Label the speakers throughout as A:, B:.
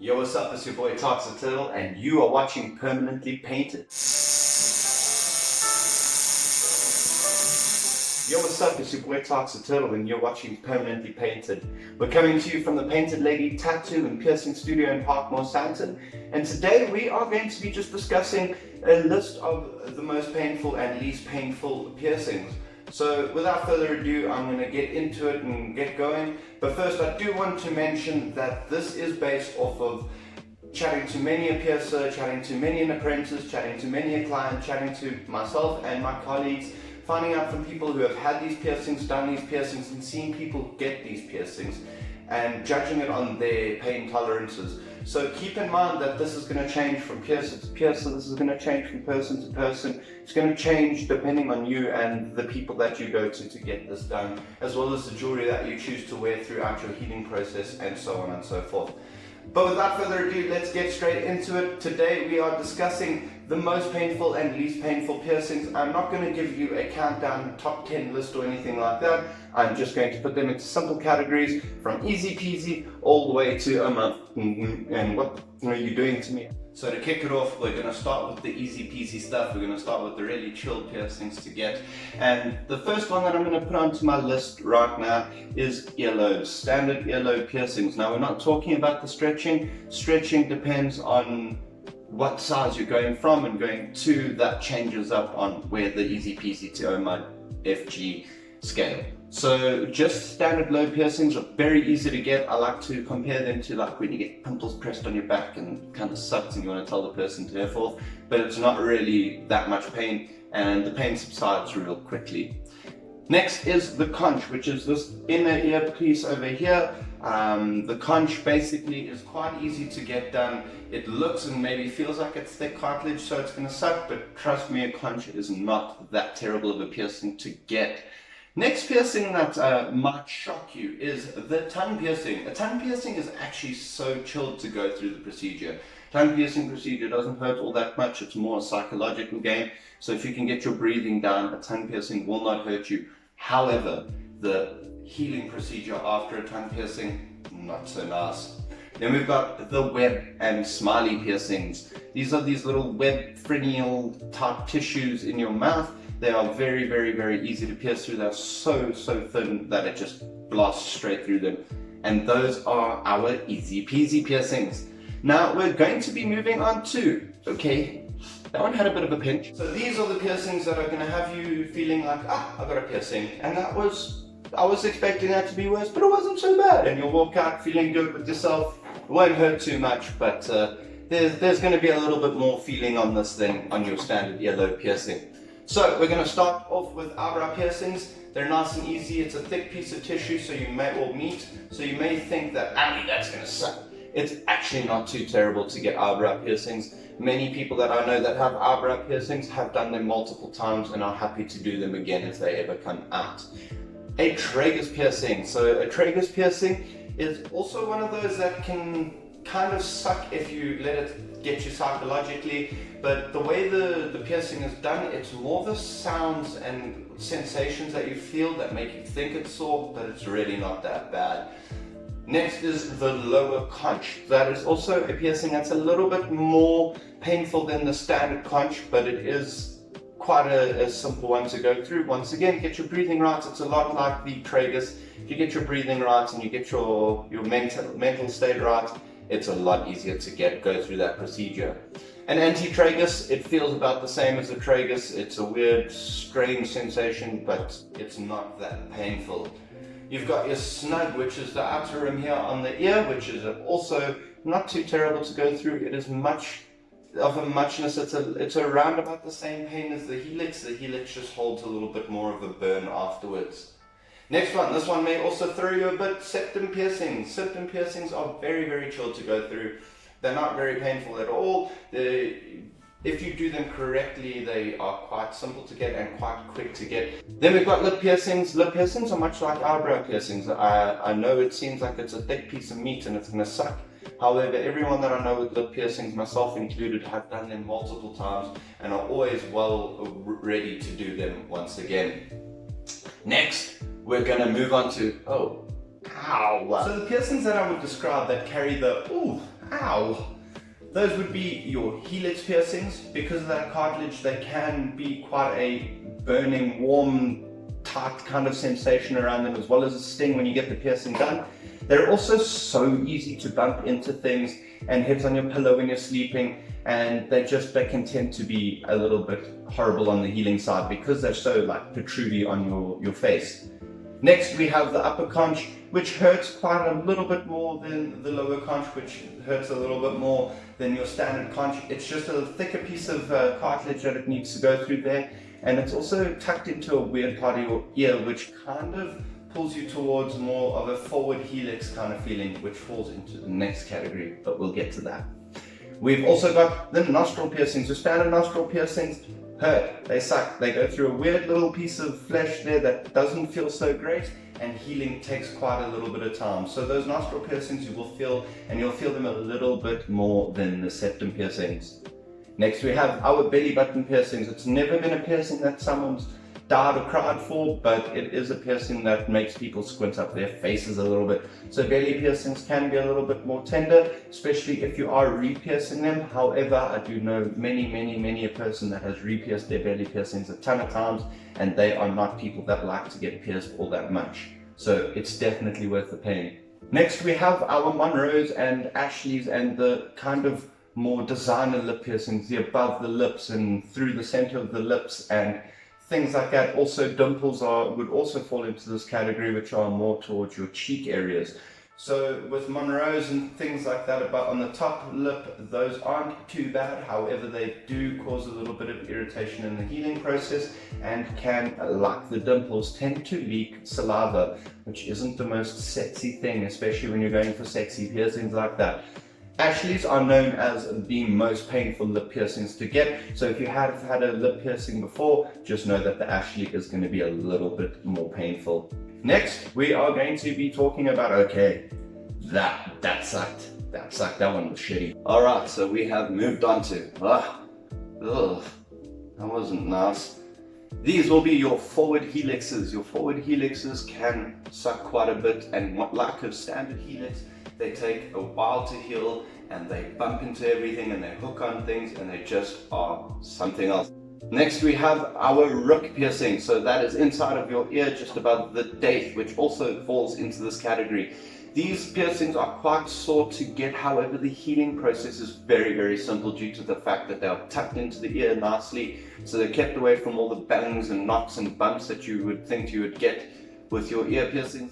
A: Yo, what's up? It's your boy Toxic Turtle, and you are watching Permanently Painted. Yo, what's up? It's your boy Toxic Turtle, and you're watching Permanently Painted. We're coming to you from the Painted Lady Tattoo and Piercing Studio in Parkmore, Sandton. And today we are going to be just discussing a list of the most painful and least painful piercings. So without further ado, I'm going to get into it and get going. But first, I do want to mention that this is based off of chatting to many a piercer, chatting to many an apprentice, chatting to many a client, chatting to myself and my colleagues, finding out from people who have had these piercings, done these piercings, and seeing people get these piercings, and judging it on their pain tolerances. So keep in mind that this is going to change from piercer to piercer, this is going to change from person to person, it's going to change depending on you and the people that you go to get this done, as well as the jewelry that you choose to wear throughout your healing process, and so on and so forth. But without further ado, let's get straight into it. Today we are discussing the most painful and least painful piercings. I'm not going to give you a countdown top 10 list or anything like that. I'm just going to put them into simple categories from easy peasy all the way to and what are you doing to me? So to kick it off, we're going to start with the easy peasy stuff. We're going to start with the really chill piercings to get. And the first one that I'm going to put onto my list right now is earlobes, standard earlobe piercings. Now we're not talking about the stretching. Stretching depends on what size you're going from and going to. That changes up on where the easy peasy to OMUD FG scale. So just standard lobe piercings are very easy to get. I like to compare them to like when you get pimples pressed on your back and kind of sucks and you want to tell the person to F off, but it's not really that much pain and the pain subsides real quickly. Next is the conch, which is this inner ear piece over here. The conch basically is quite easy to get done. It looks and maybe feels like it's thick cartilage, so it's going to suck, but trust me, a conch is not that terrible of a piercing to get. Next piercing that might shock you is the tongue piercing. A tongue piercing is actually so chilled to go through the procedure. Tongue piercing procedure doesn't hurt all that much, it's more a psychological game. So if you can get your breathing down, a tongue piercing will not hurt you. However, the healing procedure after a tongue piercing, not so nice. Then we've got the web and smiley piercings. These are these little web frenulum type tissues in your mouth. They are very, very, very easy to pierce through. They're so thin that it just blasts straight through them. And those are our easy peasy piercings. Now we're going to be moving on to, okay, that one had a bit of a pinch. So these are the piercings that are going to have you feeling like, I've got a piercing. And I was expecting that to be worse, but it wasn't so bad. And you'll walk out feeling good with yourself. It won't hurt too much, but there's going to be a little bit more feeling on this than on your standard earlobe piercing. So we're going to start off with eyebrow piercings. They're nice and easy. It's a thick piece of tissue, so you may all meet. So you may think that, that's going to suck. It's actually not too terrible to get eyebrow piercings. Many people that I know that have eyebrow piercings have done them multiple times and are happy to do them again if they ever come out. A tragus piercing. So a tragus piercing is also one of those that can kind of suck if you let it get you psychologically, but the way the piercing is done, it's more the sounds and sensations that you feel that make you think it's sore, but it's really not that bad. Next is the lower conch. That is also a piercing that's a little bit more painful than the standard conch, but it is quite a simple one to go through. Once again, get your breathing right. It's a lot like the tragus. If you get your breathing right and you get your mental state right, it's a lot easier to go through that procedure. An anti-tragus, it feels about the same as a tragus. It's a weird, strange sensation, but it's not that painful. You've got your snug, which is the outer rim here on the ear, which is also not too terrible to go through. It is much of a muchness. It's around about the same pain as the helix. The helix just holds a little bit more of a burn afterwards. Next one, this one may also throw you a bit, septum piercings. Septum piercings are very, very chill to go through. They're not very painful at all. If you do them correctly, they are quite simple to get and quite quick to get. Then we've got lip piercings. Lip piercings are much like eyebrow piercings. I know it seems like it's a thick piece of meat and it's going to suck. However, everyone that I know with lip piercings, myself included, have done them multiple times and are always well ready to do them once again. Next, we're going to move on to, ow. So the piercings that I would describe that carry the, Ow! Those would be your helix piercings. Because of that cartilage, they can be quite a burning, warm, tight kind of sensation around them, as well as a sting when you get the piercing done. They're also so easy to bump into things and hit on your pillow when you're sleeping, and they can tend to be a little bit horrible on the healing side because they're so like protrudy on your face. Next we have the upper conch, which hurts quite a little bit more than the lower conch, which hurts a little bit more than your standard conch. It's just a thicker piece of cartilage that it needs to go through there, and it's also tucked into a weird part of your ear, which kind of pulls you towards more of a forward helix kind of feeling, which falls into the next category, but we'll get to that. We've also got the nostril piercings. The standard nostril piercings hurt, they suck, they go through a weird little piece of flesh there that doesn't feel so great, and healing takes quite a little bit of time. So those nostril piercings you will feel, and you'll feel them a little bit more than the septum piercings. Next we have our belly button piercings. It's never been a piercing that someone's died or cried for, but it is a piercing that makes people squint up their faces a little bit. So belly piercings can be a little bit more tender, especially if you are re-piercing them. However, I do know many a person that has re-pierced their belly piercings a ton of times, and they are not people that like to get pierced all that much. So it's definitely worth the pain. Next we have our Monroes and Ashleys and the kind of more designer lip piercings, the above the lips and through the center of the lips and things like that. Also dimples would also fall into this category, which are more towards your cheek areas. So with Monroes and things like that about on the top lip, those aren't too bad. However, they do cause a little bit of irritation in the healing process and can, like the dimples, tend to leak saliva, which isn't the most sexy thing, especially when you're going for sexy piercings like that. Ashleys are known as the most painful lip piercings to get, so if you have had a lip piercing before, just know that the Ashley is going to be a little bit more painful. Next, we are going to be talking about, okay, that sucked, that one was shitty. Alright, so we have moved on to, that wasn't nice. These will be your forward helixes. Your forward helixes can suck quite a bit, and like a standard helix, they take a while to heal, and they bump into everything and they hook on things, and they just are something else. Next we have our rook piercing. So that is inside of your ear just above the date, which also falls into this category. These piercings are quite sore to get, however the healing process is very simple due to the fact that they are tucked into the ear nicely, so they're kept away from all the bangs and knocks and bumps that you would think you would get with your ear piercings.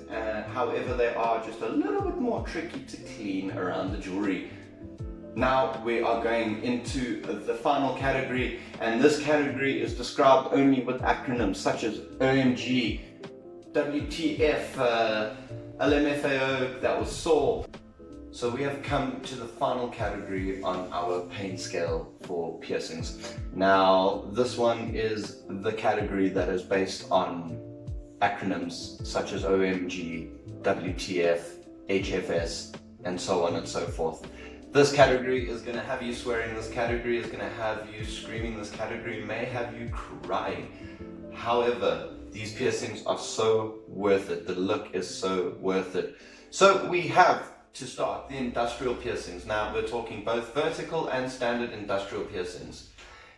A: However, they are just a little bit more tricky to clean around the jewelry. Now we are going into the final category, and this category is described only with acronyms such as OMG, WTF, LMFAO, that was sore. So we have come to the final category on our pain scale for piercings. Now this one is the category that is based on acronyms such as OMG, WTF, HFS, and so on and so forth. This category is going to have you swearing, this category is going to have you screaming, this category may have you crying. However, these piercings are so worth it, the look is so worth it. So we have to start the industrial piercings. Now we're talking both vertical and standard industrial piercings.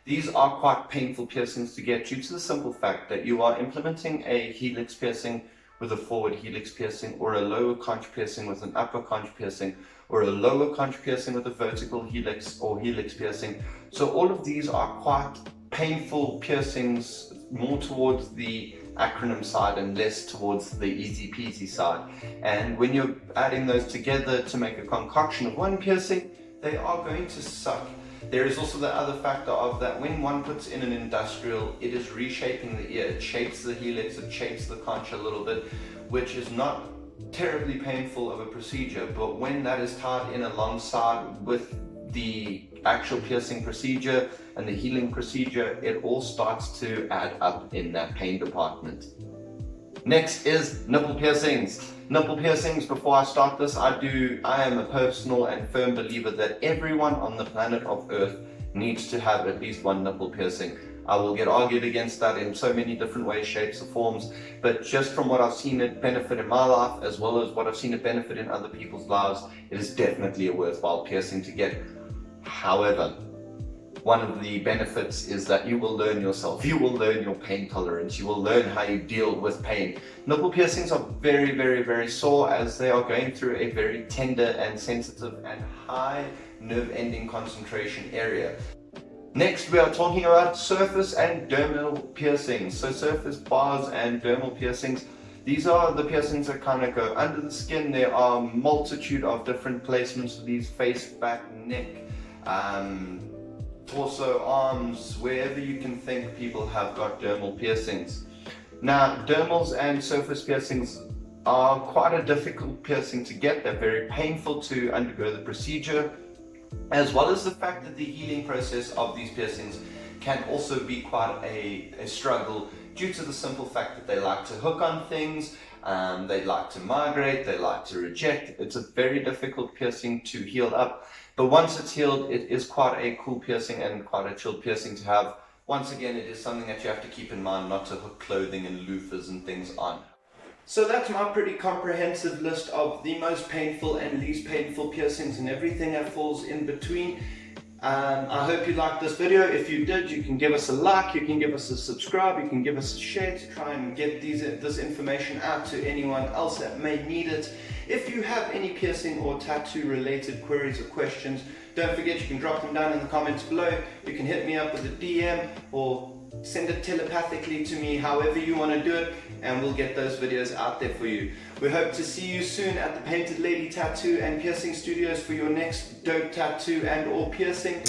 A: These are quite painful piercings to get due to the simple fact that you are implementing a helix piercing with a forward helix piercing, or a lower conch piercing with an upper conch piercing, or a lower conch piercing with a vertical helix or helix piercing. So all of these are quite painful piercings, more towards the acronym side and less towards the easy peasy side. And when you're adding those together to make a concoction of one piercing, they are going to suck. There is also the other factor of that when one puts in an industrial, it is reshaping the ear. It shapes the helix, it shapes the conch a little bit, which is not terribly painful of a procedure, but when that is tied in alongside with the actual piercing procedure and the healing procedure, it all starts to add up in that pain department. Next is nipple piercings. Nipple piercings, before I start this, I am a personal and firm believer that everyone on the planet of Earth needs to have at least one nipple piercing. I will get argued against that in so many different ways, shapes, or forms, but just from what I've seen it benefit in my life, as well as what I've seen it benefit in other people's lives, it is definitely a worthwhile piercing to get. However, one of the benefits is that you will learn yourself, you will learn your pain tolerance, you will learn how you deal with pain. Nipple piercings are very, very, very sore, as they are going through a very tender and sensitive and high nerve ending concentration area. Next, we are talking about surface and dermal piercings. So surface bars and dermal piercings, these are the piercings that kind of go under the skin. There are a multitude of different placements for these: face, back, neck, torso, arms, wherever you can think people have got dermal piercings. Now, dermals and surface piercings are quite a difficult piercing to get. They're very painful to undergo the procedure, as well as the fact that the healing process of these piercings can also be quite a struggle, due to the simple fact that they like to hook on things, they like to migrate, they like to reject. It's a very difficult piercing to heal up, but once it's healed, it is quite a cool piercing and quite a chill piercing to have. Once again, it is something that you have to keep in mind, not to hook clothing and loofahs and things on. So that's my pretty comprehensive list of the most painful and least painful piercings and everything that falls in between. I hope you liked this video. If you did, you can give us a like, you can give us a subscribe, you can give us a share to try and get this information out to anyone else that may need it. If you have any piercing or tattoo related queries or questions, don't forget you can drop them down in the comments below. You can hit me up with a DM or send it telepathically to me, however you want to do it, and we'll get those videos out there for you. We hope to see you soon at the Painted Lady Tattoo and Piercing Studios for your next dope tattoo and or piercing.